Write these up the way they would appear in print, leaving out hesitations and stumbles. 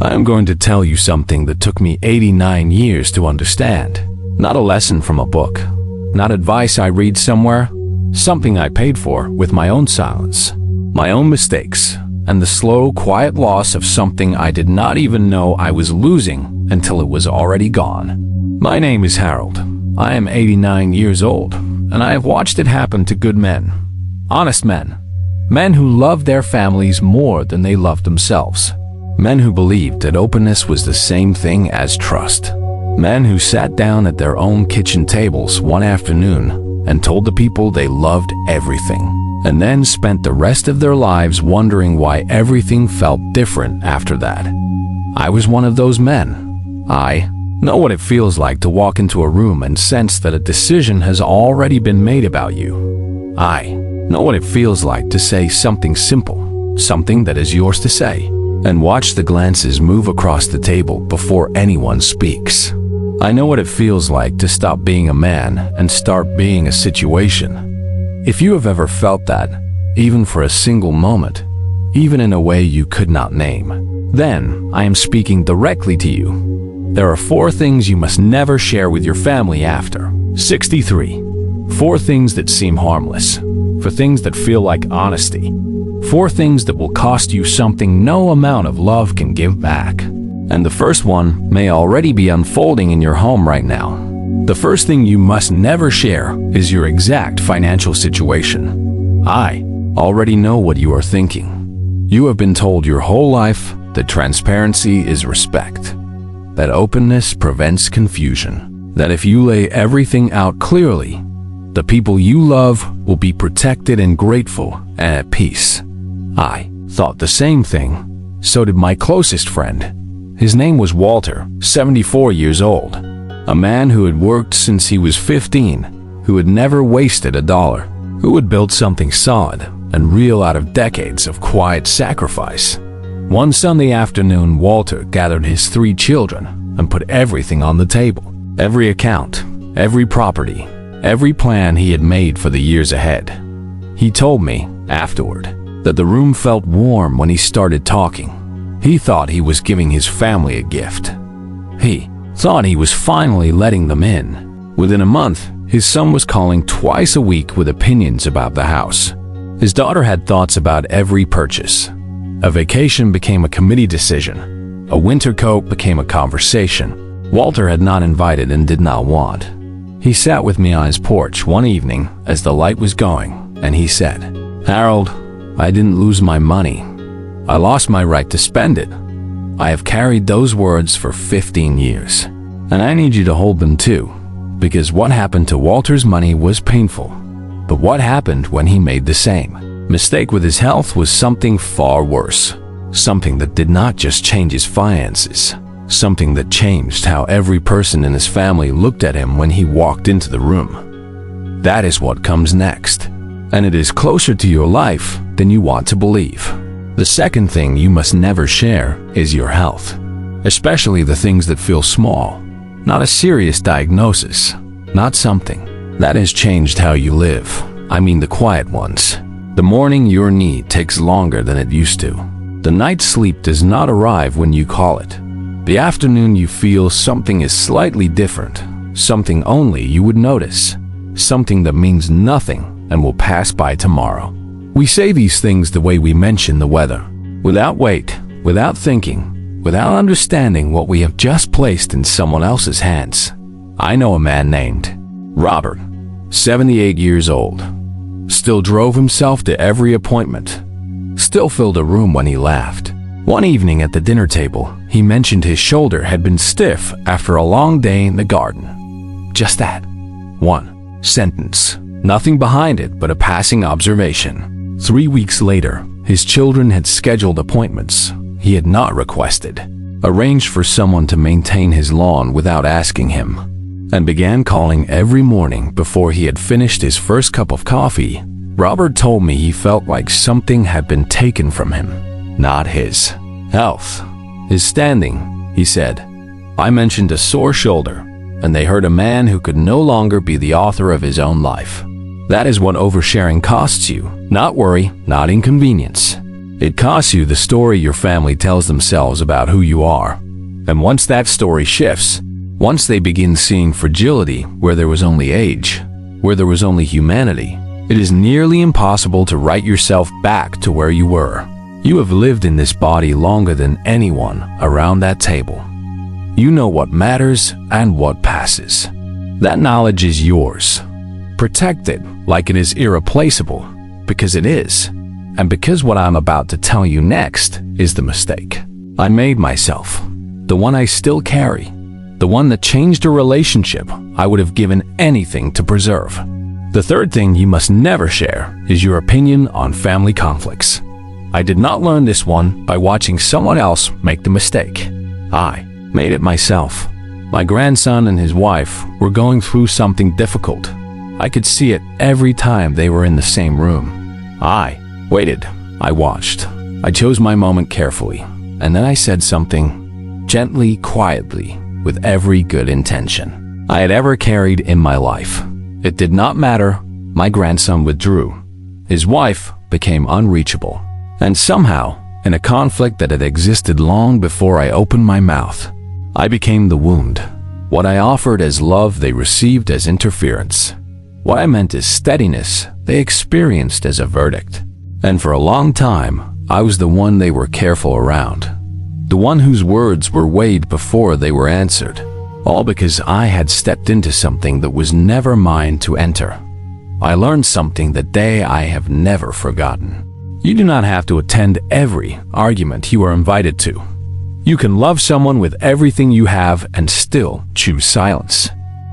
I am going to tell you something that took me 89 years to understand. Not a lesson from a book, not advice I read somewhere, something I paid for with my own silence, my own mistakes, and the slow, quiet loss of something I did not even know I was losing until it was already gone. My name is Harold. I am 89 years old, and I have watched it happen to good men, honest men, men who loved their families more than they loved themselves, men who believed that openness was the same thing as trust, men who sat down at their own kitchen tables one afternoon and told the people they loved everything, and then spent the rest of their lives wondering why everything felt different after that. I was one of those men. I know what it feels like to walk into a room and sense that a decision has already been made about you. I know what it feels like to say something simple, something that is yours to say, and watch the glances move across the table before anyone speaks. I know what it feels like to stop being a man and start being a situation. If you have ever felt that, even for a single moment, even in a way you could not name, then I am speaking directly to you. There are 4 things you must never share with your family after 63. 4 things that seem harmless, for things that feel like honesty, 4 things that will cost you something no amount of love can give back. And the first one may already be unfolding in your home right now. The first thing you must never share is your exact financial situation. I already know what you are thinking. You have been told your whole life that transparency is respect, that openness prevents confusion, that if you lay everything out clearly, the people you love will be protected and grateful and at peace. I thought the same thing. So did my closest friend. His name was Walter, 74 years old, a man who had worked since he was 15, who had never wasted a dollar, who had built something solid and real out of decades of quiet sacrifice. One Sunday afternoon, Walter gathered his 3 children and put everything on the table. Every account, every property, every plan he had made for the years ahead. He told me, afterward, that the room felt warm when he started talking. He thought he was giving his family a gift. He thought he was finally letting them in. Within a month, his son was calling twice a week with opinions about the house. His daughter had thoughts about every purchase. A vacation became a committee decision. A winter coat became a conversation Walter had not invited and did not want. He sat with me on his porch one evening as the light was going, and he said, "Harold, I didn't lose my money. I lost my right to spend it. I have carried those words for 15 years, and I need you to hold them too, because what happened to Walter's money was painful. But what happened when he made the same mistake with his health was something far worse, something that did not just change his finances, something that changed how every person in his family looked at him when he walked into the room. That is what comes next, and it is closer to your life than you want to believe. The second thing you must never share is your health, especially the things that feel small, not a serious diagnosis, not something that has changed how you live. I mean the quiet ones. The morning your need takes longer than it used to. The night's sleep does not arrive when you call it. The afternoon you feel something is slightly different, something only you would notice, something that means nothing and will pass by tomorrow. We say these things the way we mention the weather, without weight, without thinking, without understanding what we have just placed in someone else's hands. I know a man named Robert, 78 years old. Still drove himself to every appointment. Still filled a room when he laughed. One evening at the dinner table, he mentioned his shoulder had been stiff after a long day in the garden. Just that. One sentence. Nothing behind it but a passing observation. 3 weeks later, his children had scheduled appointments he had not requested, arranged for someone to maintain his lawn without asking him, and began calling every morning before he had finished his first cup of coffee. Robert told me he felt like something had been taken from him, not his health, his standing, he said. I mentioned a sore shoulder, and they heard a man who could no longer be the author of his own life. That is what oversharing costs you. Not worry, not inconvenience. It costs you the story your family tells themselves about who you are. And once that story shifts, once they begin seeing fragility where there was only age, where there was only humanity, it is nearly impossible to write yourself back to where you were. You have lived in this body longer than anyone around that table. You know what matters and what passes. That knowledge is yours. Protect it like it is irreplaceable, because it is. And because what I'm about to tell you next is the mistake I made myself, the one I still carry, the one that changed a relationship I would have given anything to preserve. The third thing you must never share is your opinion on family conflicts. I did not learn this one by watching someone else make the mistake. I made it myself. My grandson and his wife were going through something difficult. I could see it every time they were in the same room. I waited. I watched. I chose my moment carefully. And then I said something gently, quietly, with every good intention I had ever carried in my life. It did not matter. My grandson withdrew. His wife became unreachable. And somehow, in a conflict that had existed long before I opened my mouth, I became the wound. What I offered as love, they received as interference. What I meant as steadiness, they experienced as a verdict. And for a long time, I was the one they were careful around. The one whose words were weighed before they were answered. All because I had stepped into something that was never mine to enter. I learned something that day I have never forgotten. You do not have to attend every argument you are invited to. You can love someone with everything you have and still choose silence.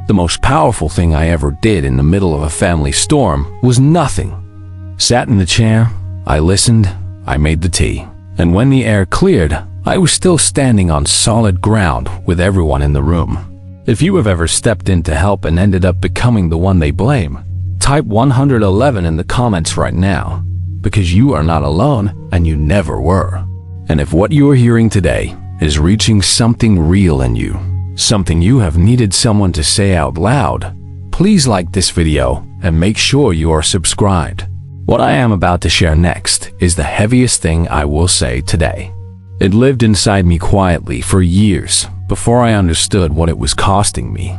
The most powerful thing I ever did in the middle of a family storm was nothing. Sat in the chair, I listened, I made the tea. And when the air cleared, I was still standing on solid ground with everyone in the room. If you have ever stepped in to help and ended up becoming the one they blame, type 111 in the comments right now, because you are not alone and you never were. And if what you are hearing today is reaching something real in you, something you have needed someone to say out loud, please like this video and make sure you are subscribed. What I am about to share next is the heaviest thing I will say today. It lived inside me quietly for years before I understood what it was costing me.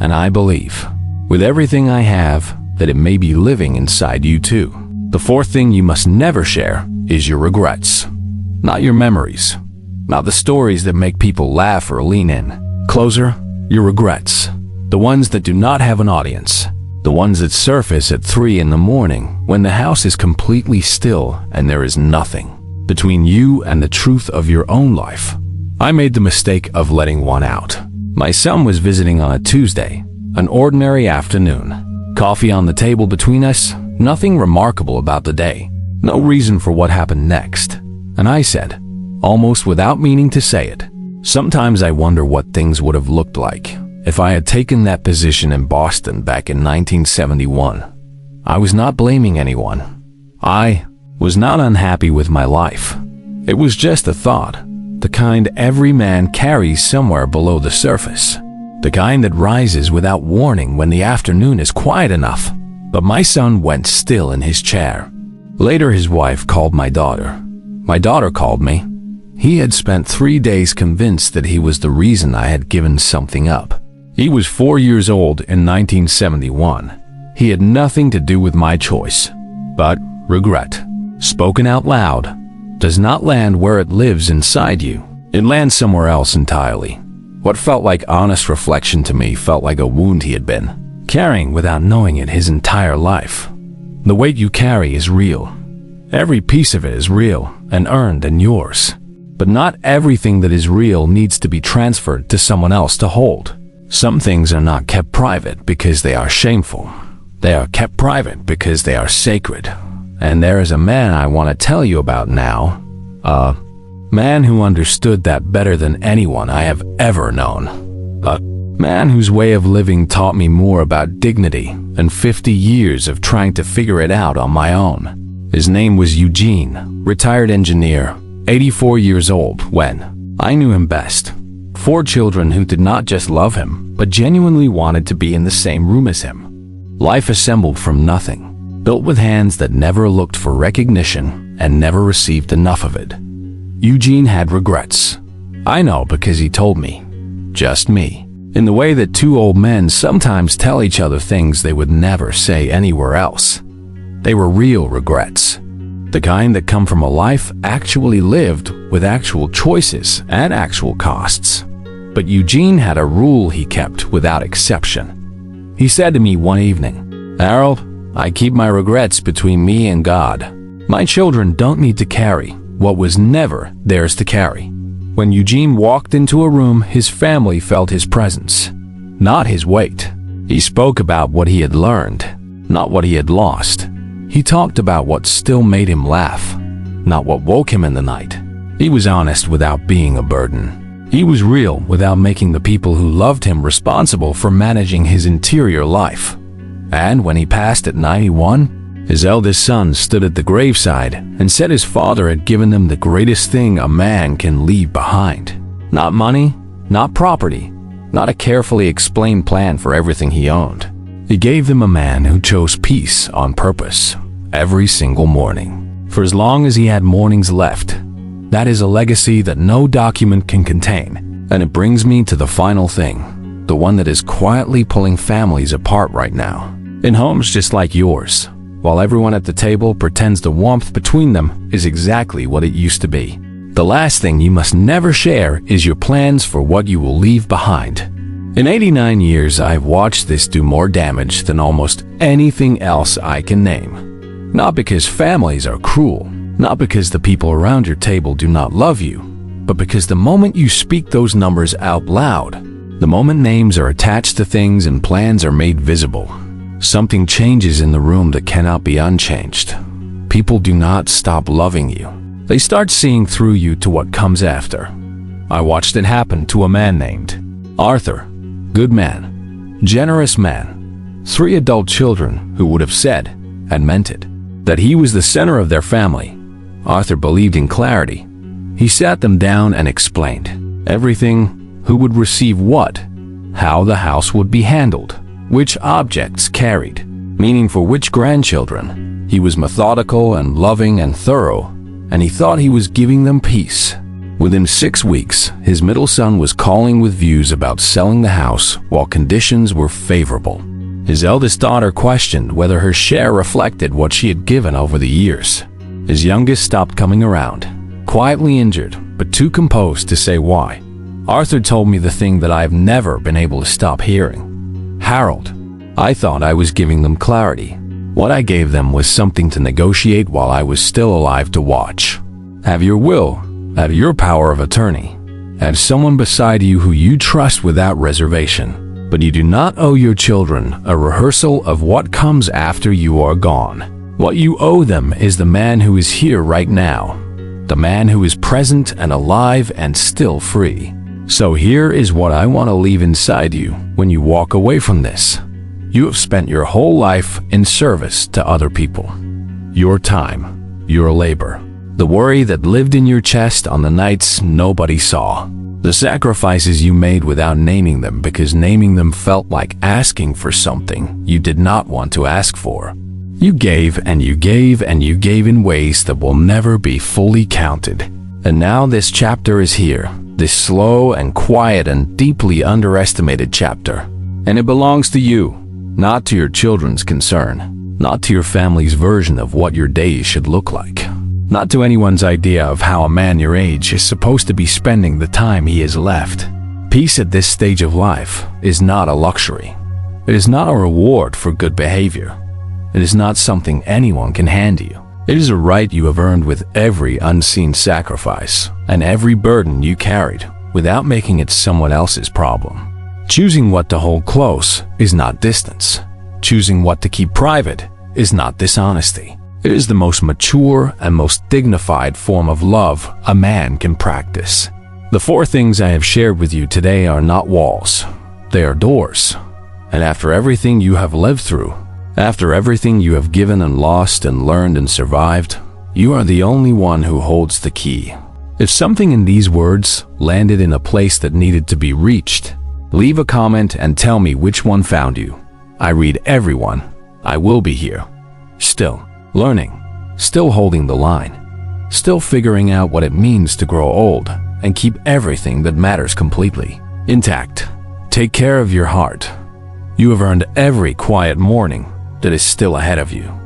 And I believe, with everything I have, that it may be living inside you too. The fourth thing you must never share is your regrets. Not your memories. Not the stories that make people laugh or lean in. Closer, your regrets. The ones that do not have an audience. The ones that surface at 3 in the morning when the house is completely still and there is nothing between you and the truth of your own life. I made the mistake of letting one out. My son was visiting on a Tuesday, an ordinary afternoon. Coffee on the table between us, nothing remarkable about the day. No reason for what happened next. And I said, almost without meaning to say it, sometimes I wonder what things would have looked like if I had taken that position in Boston back in 1971. I was not blaming anyone. I was not unhappy with my life. It was just a thought, the kind every man carries somewhere below the surface, the kind that rises without warning when the afternoon is quiet enough. But my son went still in his chair. Later, his wife called my daughter. My daughter called me. He had spent 3 days convinced that he was the reason I had given something up. He was 4 years old in 1971. He had nothing to do with my choice. But regret, spoken out loud, does not land where it lives inside you. It lands somewhere else entirely. What felt like honest reflection to me felt like a wound he had been carrying without knowing it his entire life. The weight you carry is real. Every piece of it is real and earned and yours. But not everything that is real needs to be transferred to someone else to hold. Some things are not kept private because they are shameful. They are kept private because they are sacred. And there is a man I want to tell you about now. A man who understood that better than anyone I have ever known. A man whose way of living taught me more about dignity than 50 years of trying to figure it out on my own. His name was Eugene, retired engineer, 84 years old when I knew him best. 4 children who did not just love him, but genuinely wanted to be in the same room as him. Life assembled from nothing, built with hands that never looked for recognition and never received enough of it. Eugene had regrets. I know because he told me. Just me. In the way that two old men sometimes tell each other things they would never say anywhere else. They were real regrets. The kind that come from a life actually lived with actual choices and actual costs. But Eugene had a rule he kept without exception. He said to me one evening, "Harold, I keep my regrets between me and God. My children don't need to carry what was never theirs to carry." When Eugene walked into a room, his family felt his presence, not his weight. He spoke about what he had learned, not what he had lost. He talked about what still made him laugh, not what woke him in the night. He was honest without being a burden. He was real without making the people who loved him responsible for managing his interior life. And when he passed at 91, his eldest son stood at the graveside and said his father had given them the greatest thing a man can leave behind. Not money, not property, not a carefully explained plan for everything he owned. He gave them a man who chose peace on purpose every single morning. For as long as he had mornings left, that is a legacy that no document can contain. And it brings me to the final thing, the one that is quietly pulling families apart right now. In homes just like yours, while everyone at the table pretends the warmth between them is exactly what it used to be. The last thing you must never share is your plans for what you will leave behind. In 89 years, I've watched this do more damage than almost anything else I can name. Not because families are cruel, not because the people around your table do not love you, but because the moment you speak those numbers out loud, the moment names are attached to things and plans are made visible, something changes in the room that cannot be unchanged. People do not stop loving you. They start seeing through you to what comes after. I watched it happen to a man named Arthur. Good man, generous man, 3 adult children who would have said, and meant it, that he was the center of their family. Arthur believed in clarity. He sat them down and explained everything, who would receive what, how the house would be handled, which objects carried, meaning for which grandchildren. He was methodical and loving and thorough, and he thought he was giving them peace. Within 6 weeks, his middle son was calling with views about selling the house while conditions were favorable. His eldest daughter questioned whether her share reflected what she had given over the years. His youngest stopped coming around, quietly injured, but too composed to say why. Arthur told me the thing that I have never been able to stop hearing. "Harold, I thought I was giving them clarity. What I gave them was something to negotiate while I was still alive to watch. Have your will, have your power of attorney, have someone beside you who you trust without reservation. But you do not owe your children a rehearsal of what comes after you are gone. What you owe them is the man who is here right now, the man who is present and alive and still free. So here is what I want to leave inside you when you walk away from this. You have spent your whole life in service to other people. Your time, your labor, the worry that lived in your chest on the nights nobody saw, the sacrifices you made without naming them because naming them felt like asking for something you did not want to ask for. You gave and you gave and you gave in ways that will never be fully counted. And now this chapter is here, this slow and quiet and deeply underestimated chapter. And it belongs to you, not to your children's concern, not to your family's version of what your days should look like, not to anyone's idea of how a man your age is supposed to be spending the time he has left. Peace at this stage of life is not a luxury. It is not a reward for good behavior. It is not something anyone can hand you. It is a right you have earned with every unseen sacrifice and every burden you carried without making it someone else's problem. Choosing what to hold close is not distance. Choosing what to keep private is not dishonesty. It is the most mature and most dignified form of love a man can practice. The 4 things I have shared with you today are not walls. They are doors. And after everything you have lived through, after everything you have given and lost and learned and survived, you are the only one who holds the key. If something in these words landed in a place that needed to be reached, leave a comment and tell me which one found you. I read everyone. I will be here. Still learning, still holding the line. still figuring out what it means to grow old and keep everything that matters completely intact. Take care of your heart. You have earned every quiet morning that is still ahead of you.